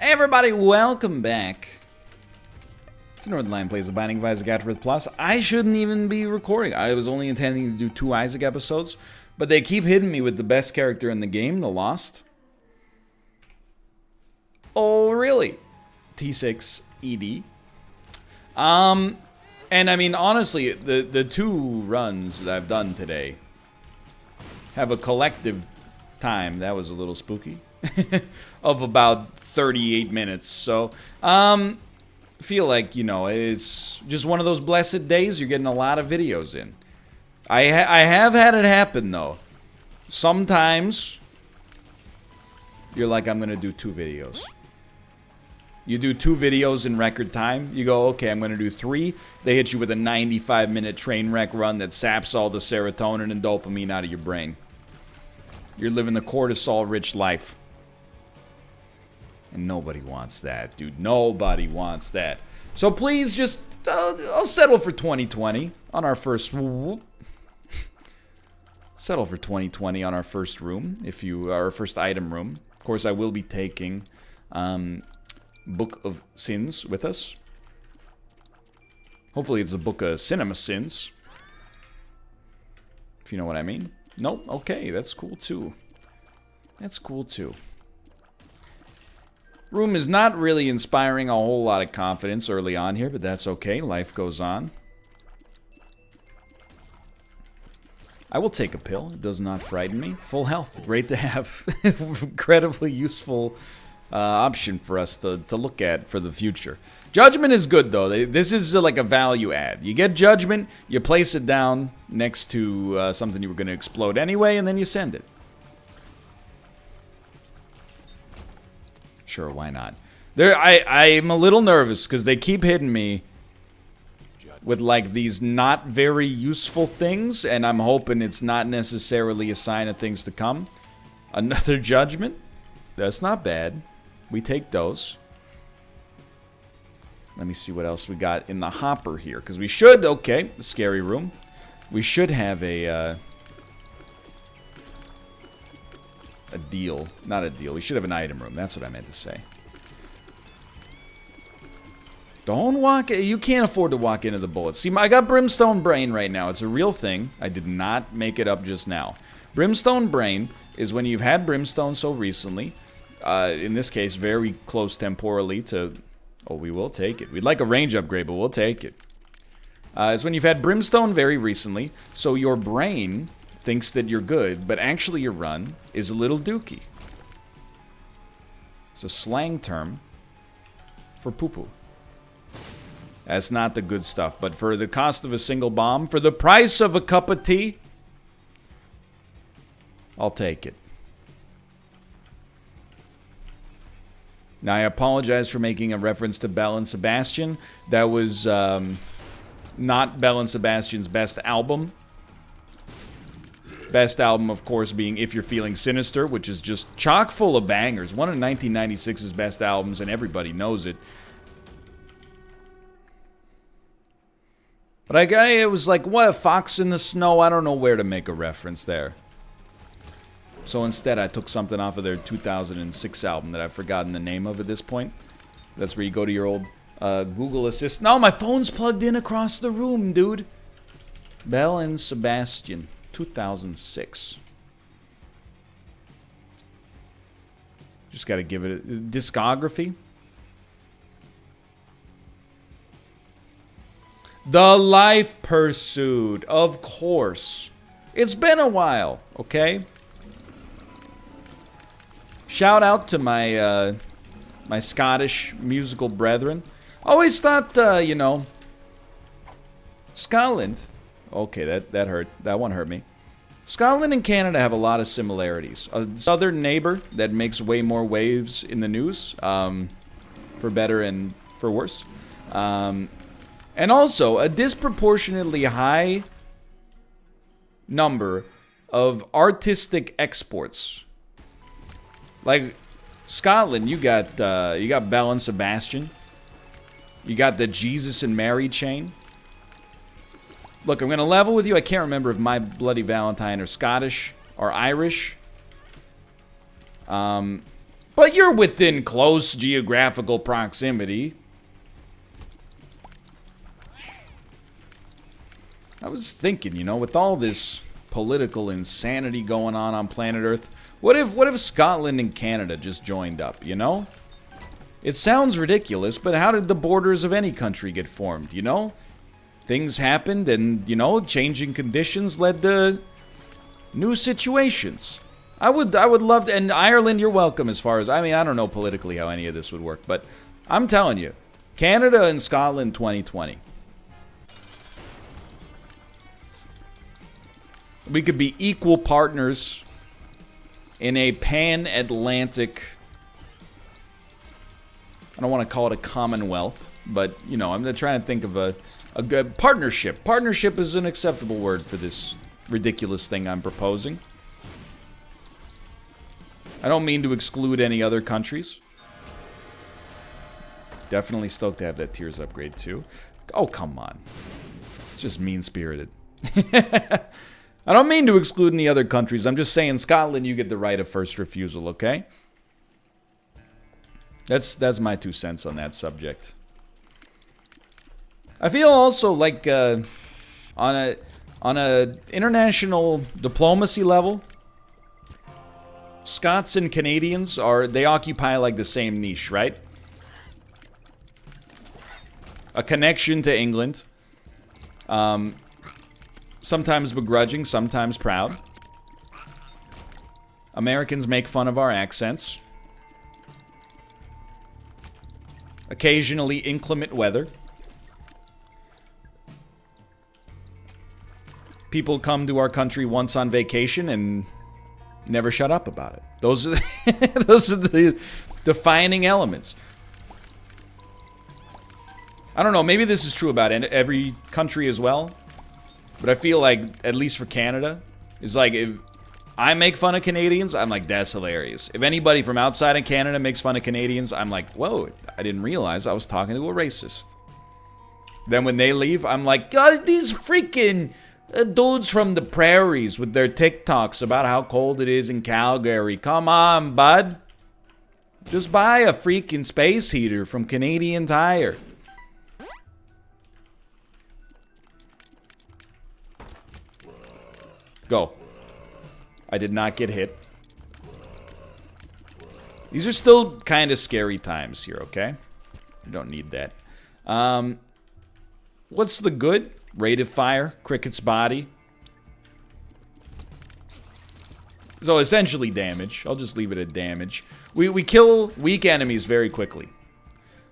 Hey everybody, welcome back to Northernlion Plays the Binding of Isaac AFTERBIRTH Plus. I shouldn't even be recording. I was only intending to do 2 Isaac episodes, but they keep hitting me with the best character in the game, the Lost. Oh, really? T6 ED. And I mean, honestly, the 2 runs that I've done today have a collective time, that was a little spooky, of about 38 minutes. So, feel like, you know, it's just one of those blessed days. You're getting a lot of videos in. I have had it happen, though. Sometimes, you're like, I'm going to do 2 videos. You do 2 videos in record time. You go, okay, I'm going to do 3. They hit you with a 95-minute train wreck run that saps all the serotonin and dopamine out of your brain. You're living the cortisol-rich life. And nobody wants that, dude. Nobody wants that. So please just, I'll settle for 2020 on our first... Settle for 2020 on our first room, our first item room. Of course, I will be taking Book of Sins with us. Hopefully it's a Book of Cinema Sins. If you know what I mean. Nope, okay, that's cool too. That's cool too. Room is not really inspiring a whole lot of confidence early on here, but that's okay. Life goes on. I will take a pill. It does not frighten me. Full health. Great to have. Incredibly useful option for us to look at for the future. Judgment is good, though. This is like a value add. You get Judgment, you place it down next to something you were going to explode anyway, and then you send it. Sure, why not? I'm a little nervous because they keep hitting me with like these not very useful things, and I'm hoping it's not necessarily a sign of things to come. Another Judgment? That's not bad. We take those. Let me see what else we got in the hopper here, because we should, okay, the scary room. We should have a deal. Not a deal. We should have an item room. That's what I meant to say. Don't walk... You can't afford to walk into the bullets. See, I got Brimstone Brain right now. It's a real thing. I did not make it up just now. Brimstone Brain is when you've had Brimstone so recently. In this case, very close temporally to... Oh, we will take it. We'd like a range upgrade, but we'll take it. It's when you've had Brimstone very recently, so your brain thinks that you're good, but actually your run is a little dookie. It's a slang term for poo-poo. That's not the good stuff, but for the cost of a single bomb, for the price of a cup of tea, I'll take it. Now, I apologize for making a reference to Belle and Sebastian. That was not Belle and Sebastian's best album. Best album, of course, being If You're Feeling Sinister, which is just chock full of bangers. One of 1996's best albums, and everybody knows it. But it was like, what, Fox in the Snow? I don't know where to make a reference there. So instead, I took something off of their 2006 album that I've forgotten the name of at this point. That's where you go to your old Google Assistant. No, my phone's plugged in across the room, dude. Belle and Sebastian, 2006. Just got to give it a discography. The Life Pursuit, of course. It's been a while, okay? Shout out to my my Scottish musical brethren. Always thought, you know, Scotland. Okay, that hurt. That one hurt me. Scotland and Canada have a lot of similarities. A southern neighbor that makes way more waves in the news, for better and for worse. And also a disproportionately high number of artistic exports. Like Scotland, you got Belle and Sebastian. You got the Jesus and Mary chain. Look, I'm gonna level with you. I can't remember if My Bloody Valentine are Scottish or Irish. But you're within close geographical proximity. I was thinking, you know, with all this political insanity going on planet Earth, what if Scotland and Canada just joined up, you know? It sounds ridiculous, but how did the borders of any country get formed, you know? Things happened and, you know, changing conditions led to new situations. I would love to, and Ireland, you're welcome as far as, I mean, I don't know politically how any of this would work, but I'm telling you, Canada and Scotland 2020. We could be equal partners in a pan-Atlantic, I don't want to call it a commonwealth, but, you know, I'm trying to think of a good partnership. Partnership is an acceptable word for this ridiculous thing I'm proposing. I don't mean to exclude any other countries. Definitely stoked to have that tiers upgrade too. Oh, come on. It's just mean-spirited. I don't mean to exclude any other countries. I'm just saying Scotland, you get the right of first refusal, okay? That's my 2 cents on that subject. I feel also like on a international diplomacy level, Scots and Canadians they occupy like the same niche, right? A connection to England. Sometimes begrudging, sometimes proud. Americans make fun of our accents. Occasionally inclement weather. People come to our country once on vacation and never shut up about it. Those are the defining elements. I don't know, maybe this is true about every country as well. But I feel like, at least for Canada, it's like if I make fun of Canadians, I'm like, that's hilarious. If anybody from outside of Canada makes fun of Canadians, I'm like, whoa, I didn't realize I was talking to a racist. Then when they leave, I'm like, God, these freaking dudes from the prairies with their TikToks about how cold it is in Calgary. Come on, bud. Just buy a freaking space heater from Canadian Tire. Go. I did not get hit. These are still kind of scary times here, okay? You don't need that. What's the good? Rate of fire, cricket's body. So essentially damage. I'll just leave it at damage. We kill weak enemies very quickly.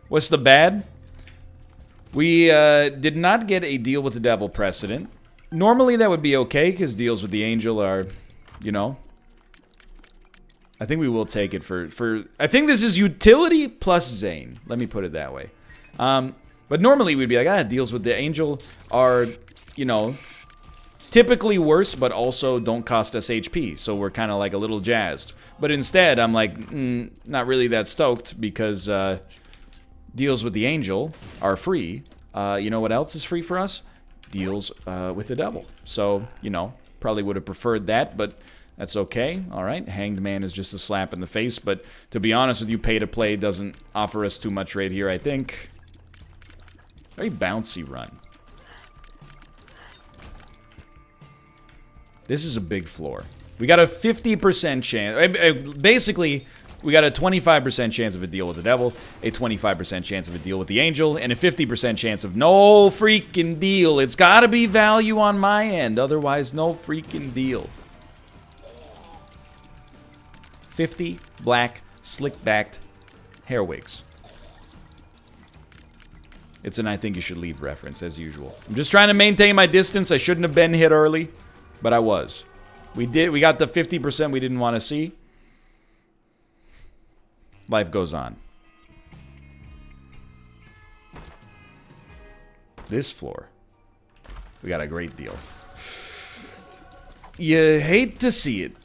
What's the bad? We did not get a deal with the devil precedent. Normally that would be okay, because deals with the angel are, you know. I think we will take it for I think this is utility plus Zane. Let me put it that way. But normally we'd be like, deals with the angel are, you know, typically worse, but also don't cost us HP. So we're kind of like a little jazzed. But instead, I'm like, not really that stoked, because deals with the angel are free. You know what else is free for us? Deals with the devil. So, you know, probably would have preferred that, but that's okay. All right, Hanged Man is just a slap in the face, but to be honest with you, pay to play doesn't offer us too much right here, I think. Very bouncy run. This is a big floor. We got a 50% chance. Basically, we got a 25% chance of a deal with the devil, a 25% chance of a deal with the angel, and a 50% chance of no freaking deal. It's gotta be value on my end, otherwise no freaking deal. 50 black, slick-backed hair wigs. It's an I think you should leave reference, as usual. I'm just trying to maintain my distance. I shouldn't have been hit early, but I was. We got the 50% we didn't want to see. Life goes on. This floor, we got a great deal. You hate to see it.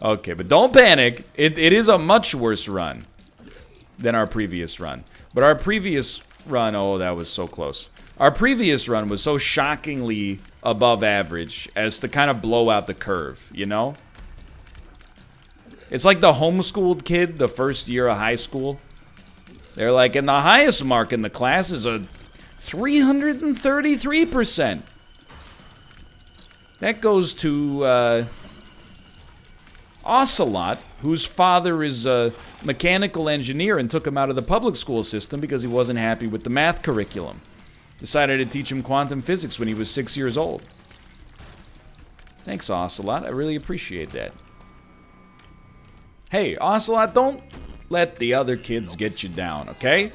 Okay, but don't panic. It is a much worse run than our previous run. But our previous run, oh, that was so close. Our previous run was so shockingly above average as to kind of blow out the curve, you know? It's like the homeschooled kid the first year of high school. They're like, and the highest mark in the class is a 333%. That goes to Ocelot, whose father is a mechanical engineer and took him out of the public school system because he wasn't happy with the math curriculum. Decided to teach him quantum physics when he was 6 years old. Thanks, Ocelot. I really appreciate that. Hey, Ocelot, don't let the other kids get you down, okay?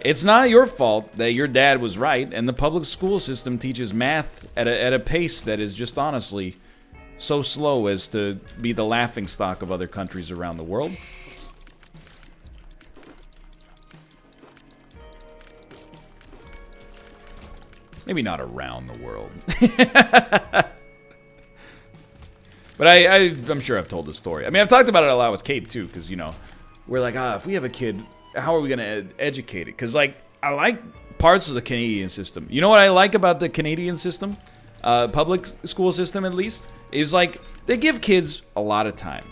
It's not your fault that your dad was right, and the public school system teaches math at a pace that is just honestly so slow as to be the laughingstock of other countries around the world. Maybe not around the world. But I'm sure I've told the story. I mean, I've talked about it a lot with Kate, too, because, you know, we're like, if we have a kid, how are we going to educate it? Because, like, I like parts of the Canadian system. You know what I like about the Canadian system? Public school system, at least, is, like, they give kids a lot of time.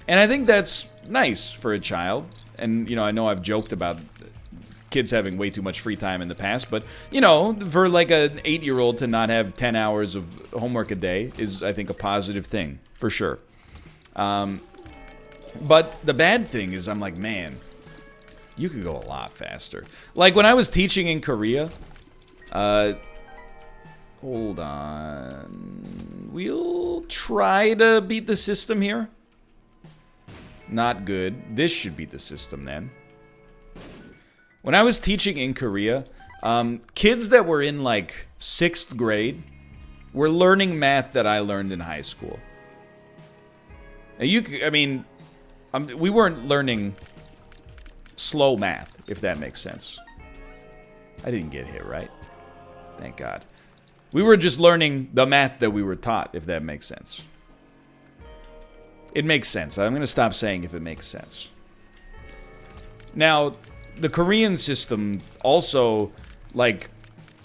And I think that's nice for a child. And, you know I've joked about kids having way too much free time in the past, but, you know, for like an 8-year-old to not have 10 hours of homework a day is, I think, a positive thing, for sure. But the bad thing is, I'm like, man, you could go a lot faster. Like, when I was teaching in Korea, hold on, we'll try to beat the system here. Not good. This should beat the system, then. When I was teaching in Korea, kids that were in, like, 6th grade were learning math that I learned in high school. Now, we weren't learning slow math, if that makes sense. I didn't get hit, right? Thank God. We were just learning the math that we were taught, if that makes sense. It makes sense. I'm going to stop saying if it makes sense. Now, the Korean system also, like,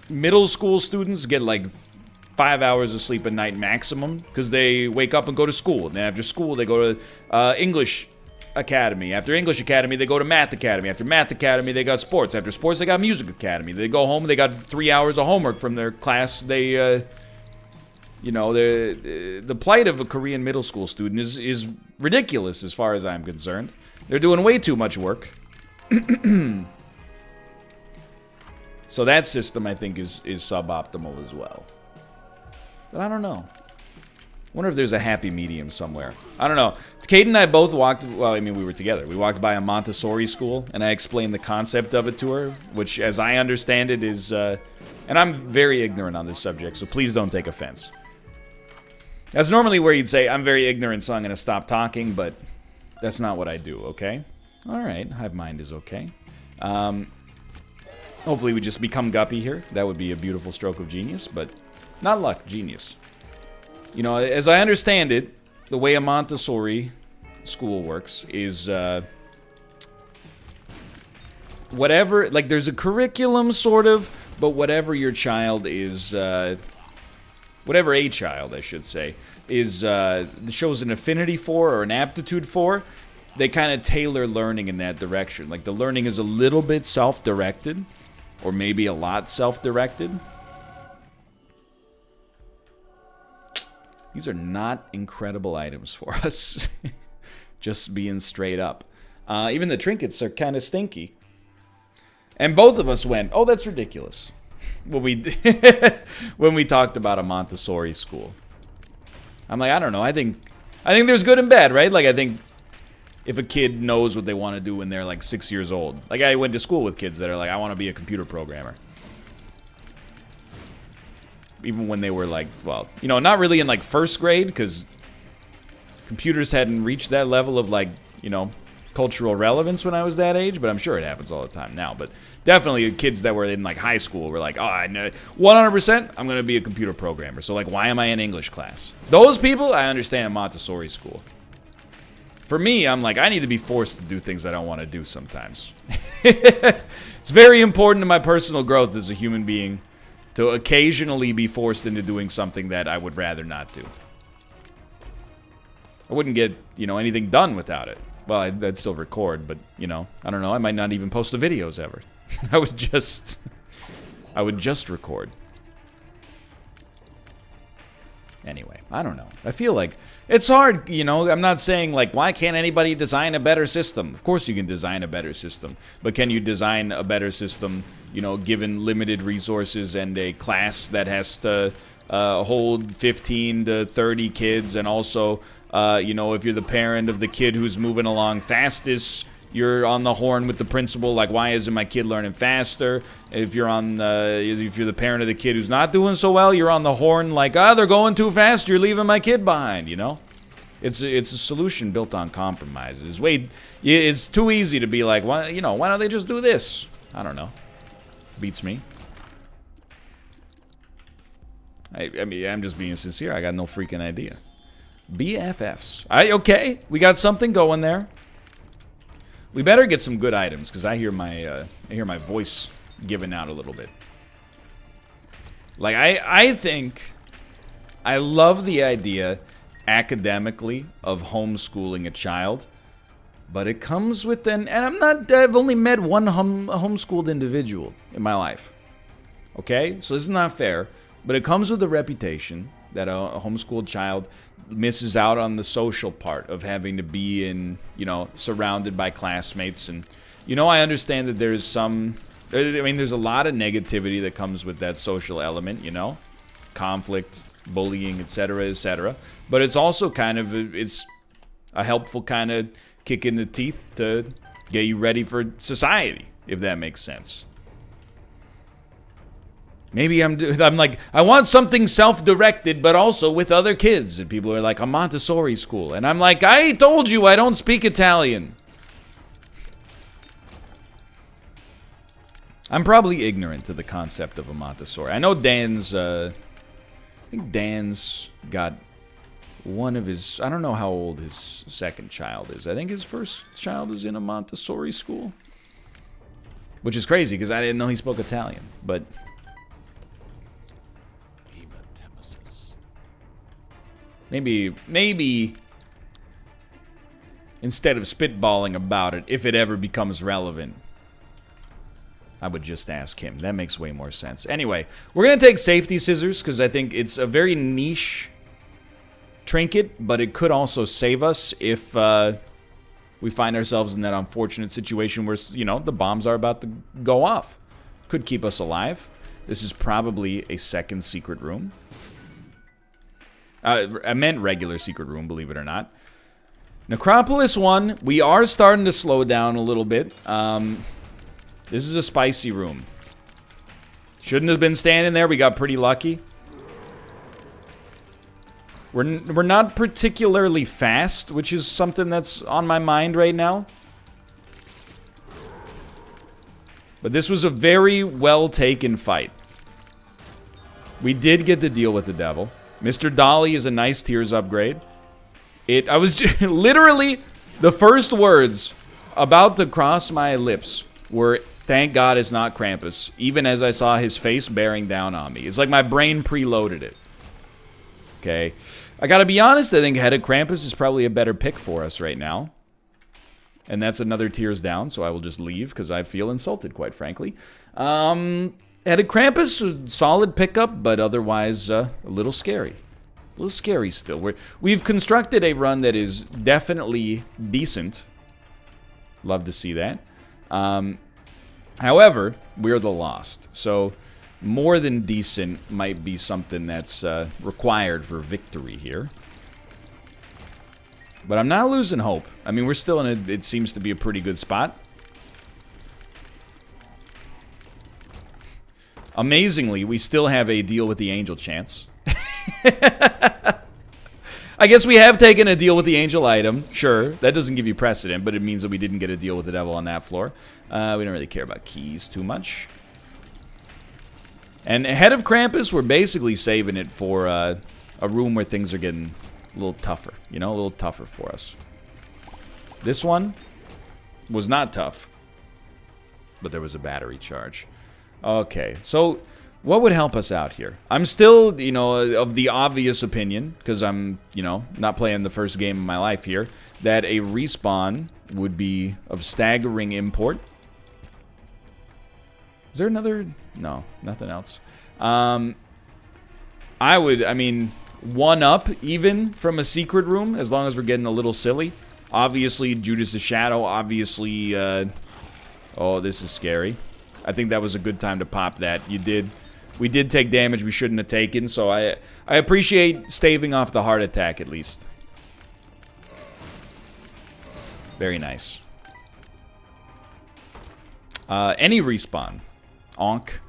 middle school students get, like, 5 hours of sleep a night maximum because they wake up and go to school. And then after school, they go to English Academy. After English Academy, they go to Math Academy. After Math Academy, they got sports. After sports, they got Music Academy. They go home, they got 3 hours of homework from their class. They, the plight of a Korean middle school student is ridiculous as far as I'm concerned. They're doing way too much work. So that system, I think, is suboptimal as well. But I don't know. Wonder if there's a happy medium somewhere. I don't know. Kate and I both walked, well, I mean, we were together. We walked by a Montessori school, and I explained the concept of it to her, which, as I understand it, is, and I'm very ignorant on this subject, so please don't take offense. That's normally where you'd say, I'm very ignorant, so I'm going to stop talking, but that's not what I do, okay? All right, hive mind is okay. Hopefully we just become Guppy here. That would be a beautiful stroke of genius, but not luck, genius. You know, as I understand it, the way a Montessori school works is, whatever, like, there's a curriculum, sort of, but whatever your child is, whatever a child, I should say, is, shows an affinity for or an aptitude for, they kind of tailor learning in that direction. Like, the learning is a little bit self-directed, or maybe a lot self-directed. These are not incredible items for us. Just being straight up. Even the trinkets are kind of stinky. And both of us went, oh, that's ridiculous. When we talked about a Montessori school. I'm like, I don't know. I think there's good and bad, right? Like, I think if a kid knows what they want to do when they're, like, 6 years old. Like, I went to school with kids that are like, I want to be a computer programmer. Even when they were, like, well, you know, not really in, like, 1st grade, because computers hadn't reached that level of, like, you know, cultural relevance when I was that age, but I'm sure it happens all the time now. But definitely kids that were in, like, high school were like, oh, I know 100% I'm going to be a computer programmer. So, like, why am I in English class? Those people, I understand Montessori school. For me, I'm like, I need to be forced to do things I don't want to do sometimes. It's very important to my personal growth as a human being to occasionally be forced into doing something that I would rather not do. I wouldn't get, you know, anything done without it. Well, I'd still record, but, you know, I don't know. I might not even post the videos ever. I would just record. Anyway, I don't know. I feel like it's hard, you know. I'm not saying, like, why can't anybody design a better system? Of course you can design a better system. But can you design a better system, you know, given limited resources and a class that has to hold 15 to 30 kids, and also, you know, if you're the parent of the kid who's moving along fastest, you're on the horn with the principal, like, why isn't my kid learning faster? If you're the parent of the kid who's not doing so well, you're on the horn, like, they're going too fast, you're leaving my kid behind, you know? It's a solution built on compromises. It's too easy to be like, why don't they just do this? I don't know. Beats me. I mean, I'm just being sincere. I got no freaking idea. BFFs. Okay, we got something going there. We better get some good items, because I hear my voice giving out a little bit. Like, I think I love the idea academically of homeschooling a child, but it comes with and I've only met one homeschooled individual in my life. Okay? So this is not fair, but it comes with a reputation that a homeschooled child misses out on the social part of having to be in, you know, surrounded by classmates. And, you know, I understand that there's there's a lot of negativity that comes with that social element, you know, conflict, bullying, etc., etc. But it's also kind of, it's a helpful kind of kick in the teeth to get you ready for society, if that makes sense. Maybe I'm like, I want something self-directed, but also with other kids. And people are like, a Montessori school. And I'm like, I told you I don't speak Italian. I'm probably ignorant to the concept of a Montessori. I know I think Dan's got one of his, I don't know how old his second child is. I think his first child is in a Montessori school. Which is crazy, because I didn't know he spoke Italian. But maybe instead of spitballing about it, if it ever becomes relevant, I would just ask him. That makes way more sense. Anyway, we're going to take safety scissors, because I think it's a very niche trinket, but it could also save us if we find ourselves in that unfortunate situation where, you know, the bombs are about to go off. Could keep us alive. This is probably a second secret room. I meant regular secret room, believe it or not. Necropolis 1, we are starting to slow down a little bit. This is a spicy room. Shouldn't have been standing there. We got pretty lucky. We're not particularly fast, which is something that's on my mind right now. But this was a very well-taken fight. We did get to deal with the devil. Mr. Dolly is a nice tiers upgrade. I was literally, the first words about to cross my lips were, thank God it's not Krampus, even as I saw his face bearing down on me. It's like my brain preloaded it. Okay. I gotta be honest, I think Head of Krampus is probably a better pick for us right now. And that's another tiers down, so I will just leave, because I feel insulted, quite frankly. Head of Krampus, solid pickup, but otherwise a little scary. A little scary still. We've constructed a run that is definitely decent. Love to see that. However, we're the lost. So, more than decent might be something that's required for victory here. But I'm not losing hope. I mean, we're still in it seems to be a pretty good spot. Amazingly, we still have a deal with the angel chance. I guess we have taken a deal with the angel item. Sure, that doesn't give you precedent, but it means that we didn't get a deal with the devil on that floor. We don't really care about keys too much. And Head of Krampus, we're basically saving it for a room where things are getting a little tougher. You know, a little tougher for us. This one was not tough, but there was a battery charge. Okay, so What would help us out here? I'm still, you know, of the obvious opinion, because I'm, you know, not playing the first game of my life here, that a respawn would be of staggering import. Is there another? No, nothing else. I mean, one up even from a secret room, as long as we're getting a little silly. Obviously, Judas' Shadow, obviously, oh, this is scary. I think that was a good time to pop that. We did take damage we shouldn't have taken, so I appreciate staving off the heart attack at least. Very nice. Any respawn. Onk.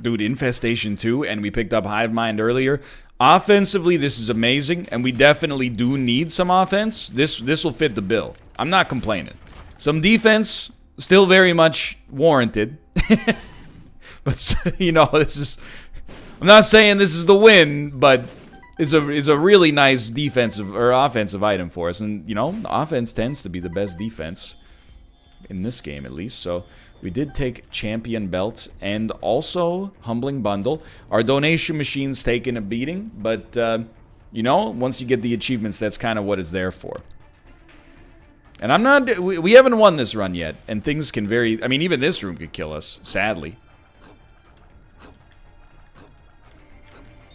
Dude, Infestation 2, and we picked up Hive Mind earlier. Offensively, this is amazing, and we definitely do need some offense. This will fit the bill. I'm not complaining. Some defense, still very much warranted. But, you know, this is... I'm not saying this is the win, but is a really nice defensive or offensive item for us. And, you know, offense tends to be the best defense in this game, at least. So, we did take Champion Belt and also Humbling Bundle. Our donation machine's taken a beating, but, you know, once you get the achievements, that's kind of what it's there for. And I'm not... We haven't won this run yet, and things can vary... I mean, even this room could kill us, sadly.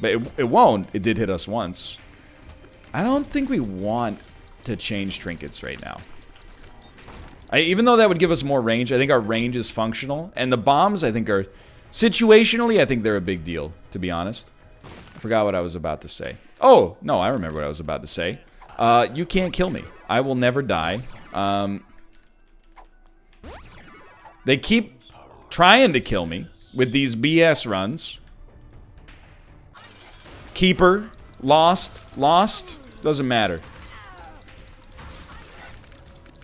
But it won't. It did hit us once. I don't think we want to change trinkets right now. Even though that would give us more range, I think our range is functional. And the bombs, I think, are... Situationally, I think they're a big deal, to be honest. I forgot what I was about to say. Oh, no, I remember what I was about to say. You can't kill me. I will never die. They keep trying to kill me with these BS runs. Keeper. Lost. Lost. Doesn't matter.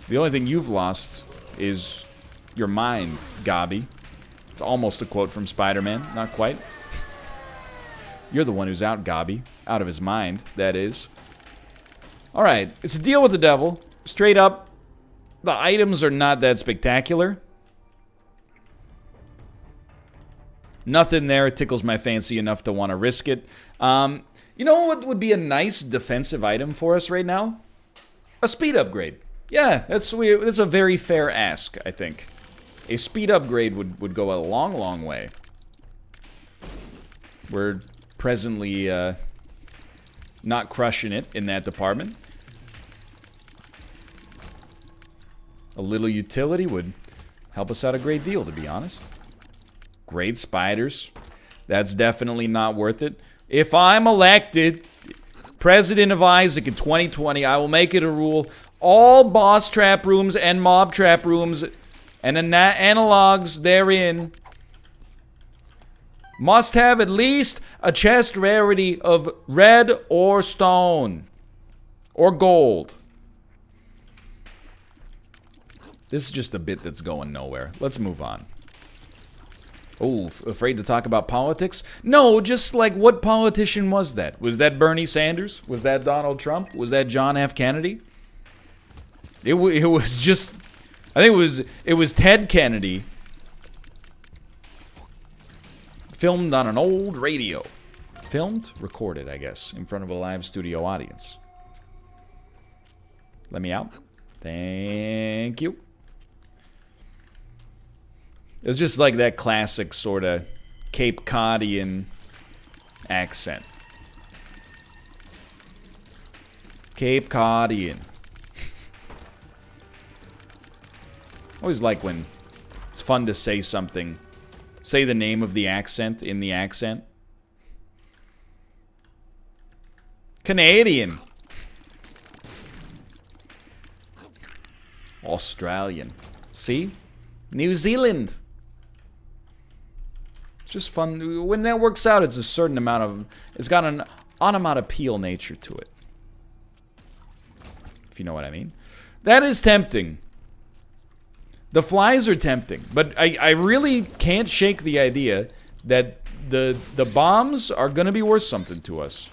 The only thing you've lost is your mind, Gobby. It's almost a quote from Spider-Man. Not quite. You're the one who's out, Gobby. Out of his mind, that is. Alright, it's a deal with the devil. Straight up, the items are not that spectacular. Nothing there tickles my fancy enough to want to risk it. You know what would be a nice defensive item for us right now? A speed upgrade. Yeah, that's a very fair ask, I think. A speed upgrade would go a long, long way. We're presently not crushing it in that department. A little utility would help us out a great deal, to be honest. Great spiders. That's definitely not worth it. If I'm elected President of Isaac in 2020, I will make it a rule. All boss trap rooms and mob trap rooms and analogs therein must have at least a chest rarity of red or stone. Or gold. This is just a bit that's going nowhere. Let's move on. Oh, afraid to talk about politics? No, just like, what politician was that? Was that Bernie Sanders? Was that Donald Trump? Was that John F. Kennedy? It was just... I think it was Ted Kennedy. Filmed on an old radio. Filmed? Recorded, I guess, in front of a live studio audience. Let me out. Thank you. It was just like that classic sort of Cape Codian accent. Cape Codian. Always like when it's fun to say something. Say the name of the accent in the accent. Canadian. Australian. See? New Zealand. It's just fun. When that works out, it's a certain amount of... It's got an onomatopoeial nature to it. If you know what I mean. That is tempting. The flies are tempting. But I really can't shake the idea that the bombs are going to be worth something to us.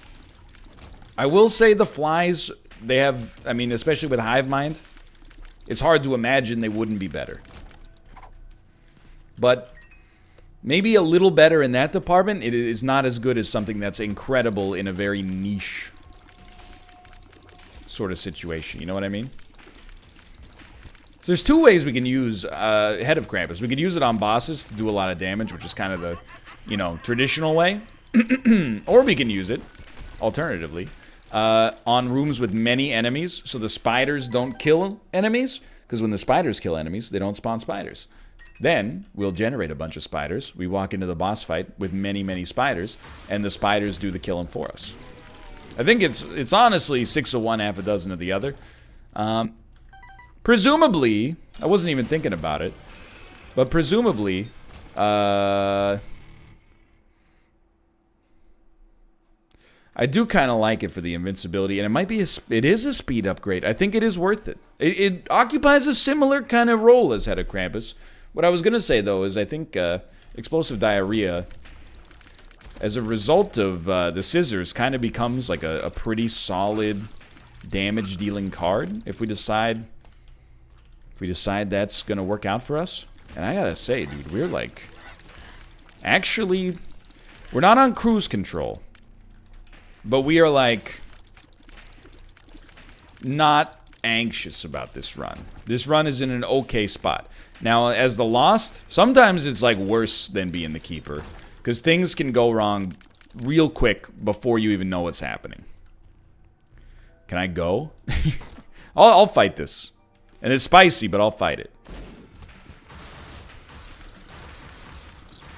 I will say the flies, they have... I mean, especially with Hive Mind, it's hard to imagine they wouldn't be better. But Maybe a little better in that department. It is not as good as something that's incredible in a very niche sort of situation. You know what I mean? So there's two ways we can use Head of Krampus. We could use it on bosses to do a lot of damage, which is kind of the, you know, traditional way. Or we can use it, alternatively, on rooms with many enemies, so the spiders don't kill enemies. Because when the spiders kill enemies, they don't spawn spiders. Then, we'll generate a bunch of spiders. We walk into the boss fight with many, many spiders, and the spiders do the killing for us. I think it's honestly 6 of one, half a dozen of the other. Presumably, I wasn't even thinking about it, but presumably, I do kind of like it for the invincibility, and it might be it is a speed upgrade. I think it is worth it. It occupies a similar kind of role as Head of Krampus. What I was gonna say though is I think Explosive Diarrhea, as a result of the scissors, kind of becomes like a pretty solid damage-dealing card if we decide that's gonna work out for us. And I gotta say, dude, we're like, actually, we're not on cruise control, but we are like not anxious about this run. This run is in an okay spot. Now, as the Lost, sometimes it's like worse than being the Keeper, because things can go wrong real quick before you even know what's happening. Can I go? I'll fight this. And it's spicy, but I'll fight it.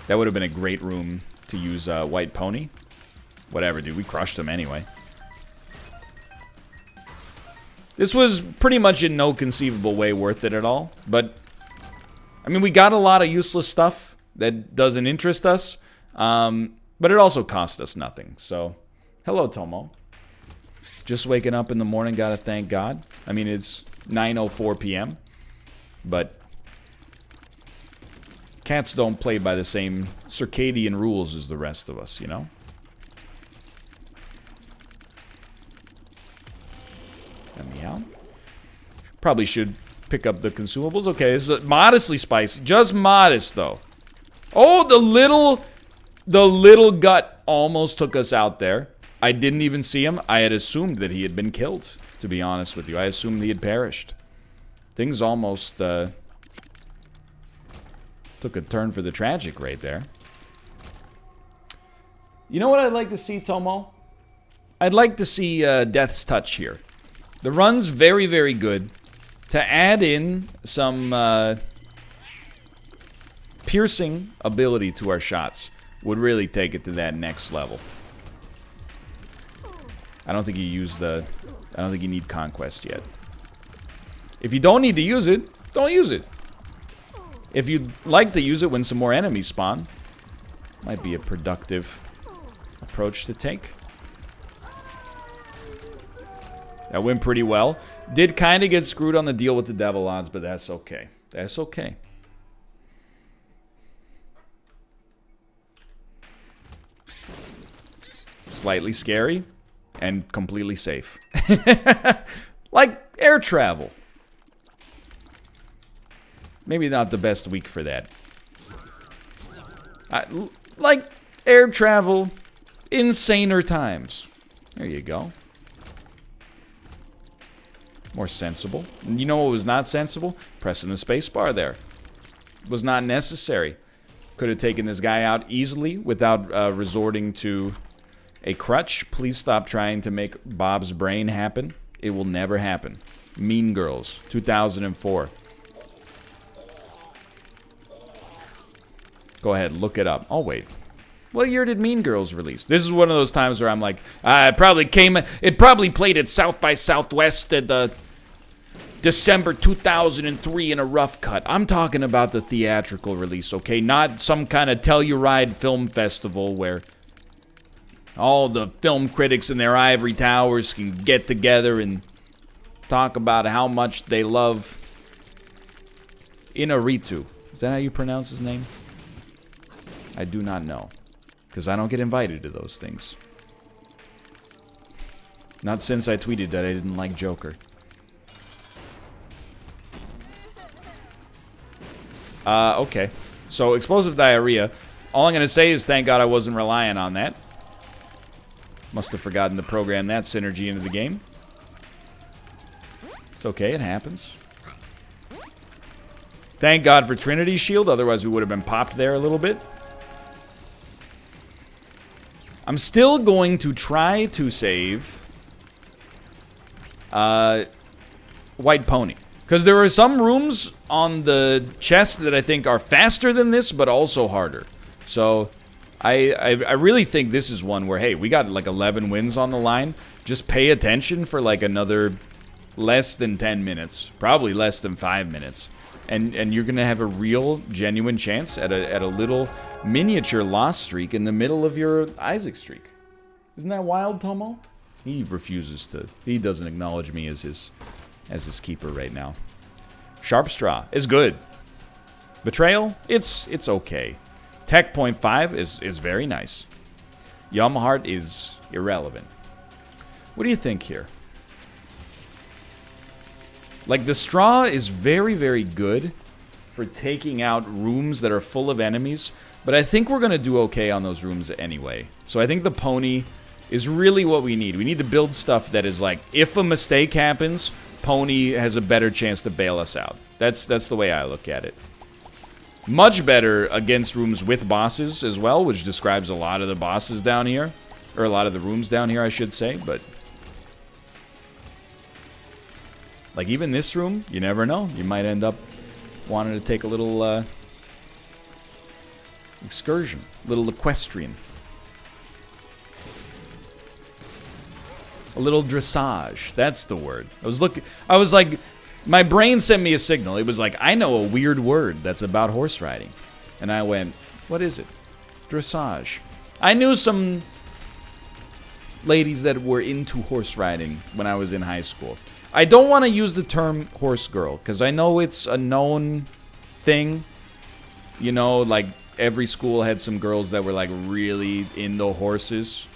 That would have been a great room to use White Pony. Whatever, dude. We crushed him anyway. This was pretty much in no conceivable way worth it at all. But, I mean, we got a lot of useless stuff that doesn't interest us. But it also cost us nothing. So, hello, Tomo. Just waking up in the morning, gotta thank God. I mean, it's 9:04 p.m. But cats don't play by the same circadian rules as the rest of us, you know? Let me out. Probably should pick up the consumables. Okay, this is modestly spicy. Just modest, though. Oh, the little gut almost took us out there. I didn't even see him. I had assumed that he had been killed, to be honest with you. I assumed he had perished. Things almost took a turn for the tragic right there. You know what I'd like to see, Tomo? I'd like to see Death's Touch here. The run's very, very good. To add in some piercing ability to our shots would really take it to that next level. I don't think you use I don't think you need Conquest yet. If you don't need to use it, don't use it. If you'd like to use it when some more enemies spawn, might be a productive approach to take. That went pretty well. Did kind of get screwed on the deal with the devil odds, but that's okay. That's okay. Slightly scary. And completely safe. Like air travel. Maybe not the best week for that. Like air travel, insaner times. There you go. More sensible. And you know what was not sensible? Pressing the space bar there. Was not necessary. Could have taken this guy out easily without resorting to a crutch. Please stop trying to make Bob's brain happen. It will never happen. Mean Girls, 2004. Go ahead, look it up. I'll wait. What year did Mean Girls release? This is one of those times where I'm like, it probably played at South by Southwest at the December 2003 in a rough cut. I'm talking about the theatrical release, okay? Not some kind of Telluride film festival where all the film critics in their ivory towers can get together and talk about how much they love Inarritu. Is that how you pronounce his name? I do not know. Because I don't get invited to those things. Not since I tweeted that I didn't like Joker. Okay. So, Explosive Diarrhea. All I'm going to say is thank God I wasn't relying on that. Must have forgotten to program that synergy into the game. It's okay, it happens. Thank God for Trinity's shield, otherwise we would have been popped there a little bit. I'm still going to try to save White Pony. Because there are some rooms on the chest that I think are faster than this, but also harder. So, I really think this is one where, hey, we got like 11 wins on the line. Just pay attention for like another less than 10 minutes. Probably less than 5 minutes. And you're going to have a real, genuine chance at a little miniature loss streak in the middle of your Isaac streak. Isn't that wild, Tomo? He refuses to. He doesn't acknowledge me as his keeper right now. Sharp Straw is good. Betrayal, it's okay. Tech 0.5 is very nice. Yum Heart is irrelevant. What do you think here? Like, the straw is very, very good for taking out rooms that are full of enemies, but I think we're going to do okay on those rooms anyway. So I think the pony is really what we need. We need to build stuff that is like, if a mistake happens, pony has a better chance to bail us out. That's the way I look at it. Much better against rooms with bosses as well, which describes a lot of the bosses down here. Or a lot of the rooms down here, I should say, but... like, even this room, you never know. You might end up wanting to take a little, excursion. A little equestrian. A little dressage. That's the word. I was like, my brain sent me a signal. It was like, I know a weird word that's about horse riding. And I went, what is it? Dressage. I knew some ladies that were into horse riding when I was in high school. I don't want to use the term horse girl, because I know it's a known thing. You know, like, every school had some girls that were, like, really into horses.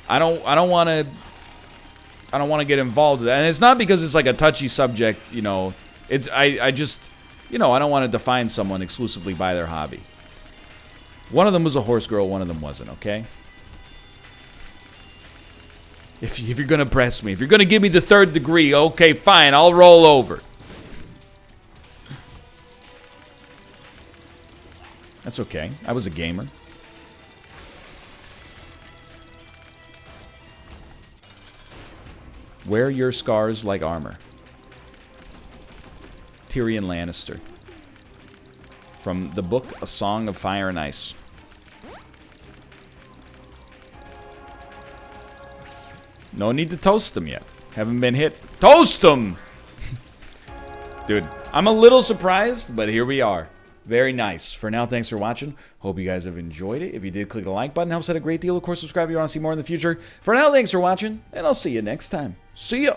I don't want to get involved with that. And it's not because it's, like, a touchy subject, you know. I just, you know, I don't want to define someone exclusively by their hobby. One of them was a horse girl, one of them wasn't, okay? If you're going to press me, if you're going to give me the 3rd degree, okay, fine, I'll roll over. That's okay. I was a gamer. Wear your scars like armor. Tyrion Lannister. From the book A Song of Fire and Ice. No need to toast them yet. Haven't been hit. Toast them! Dude, I'm a little surprised, but here we are. Very nice. For now, thanks for watching. Hope you guys have enjoyed it. If you did, click the like button. Helps out a great deal. Of course, subscribe if you want to see more in the future. For now, thanks for watching, and I'll see you next time. See ya!